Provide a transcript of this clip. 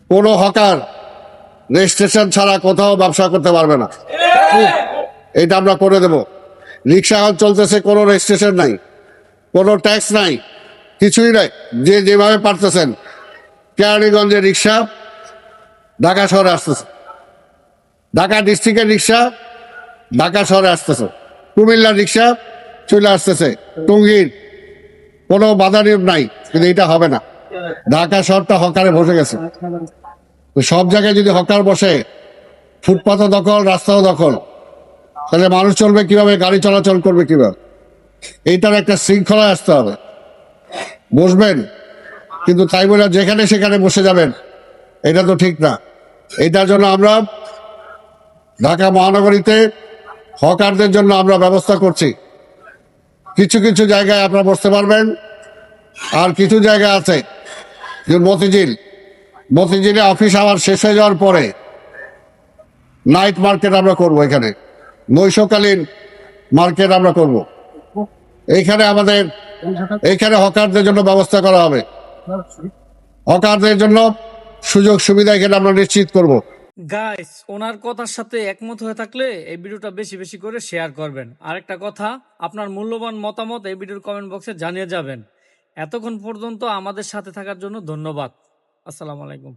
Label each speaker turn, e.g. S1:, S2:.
S1: কোনো hawker registration ছাড়া কোথাও ব্যবসা করতে পারবে না। এটা আমরা করে দেব। রিক্সা এখন চলতেছে, কোনো রেজিস্ট্রেশন নাই, কোনো ট্যাক্স নাই, কিছুই নাই। যে যেভাবে পারতেছেন, কেরানীগঞ্জের রিক্সা ঢাকা শহরে আসতেছে, ঢাকা ডিস্ট্রিক্টের রিক্সা ঢাকা শহরে আসতেছে, কুমিল্লার রিক্সা চলে আসতেছে, টঙ্গীর কোনো বাধা নিয়ম নাই। কিন্তু এটা হবে না, ঢাকা শহরটা হকারে বসে গেছে। তো সব জায়গায় যদি হকার বসে, ফুটপাথও দখল, রাস্তাও দখল, তাহলে মানুষ চলবে কিভাবে, গাড়ি চলাচল করবে কিভাবে? এইটার একটা শৃঙ্খলা আসতে হবে। বসবেন কিন্তু তাই বলে যেখানে সেখানে বসে যাবেন, এটা তো ঠিক না। এটার জন্য আমরা ঢাকা মহানগরীতে হকারদের জন্য আমরা ব্যবস্থা করছি। কিছু কিছু জায়গায় আপনারা বসতে পারবেন, আর কিছু জায়গা আছে যে মতিঝিলে অফিস আওয়ার শেষ হয়ে যাওয়ার পরে নাইট মার্কেট আমরা করব, এখানে নৈশকালীন মার্কেট আমরা করব। এইখানে হকারদের জন্য ব্যবস্থা করা হবে, হকারদের জন্য সুযোগ সুবিধা এখানে আমরা নিশ্চিত করব।
S2: গাইস, ওনার কথার সাথে একমত হয়ে থাকলে এই ভিডিওটা বেশি বেশি করে শেয়ার করবেন। আরেকটা কথা, আপনার মূল্যবান মতামত এই ভিডিওর কমেন্ট বক্সে জানিয়ে যাবেন। এতক্ষণ পর্যন্ত আমাদের সাথে থাকার জন্য ধন্যবাদ। আসসালামু আলাইকুম।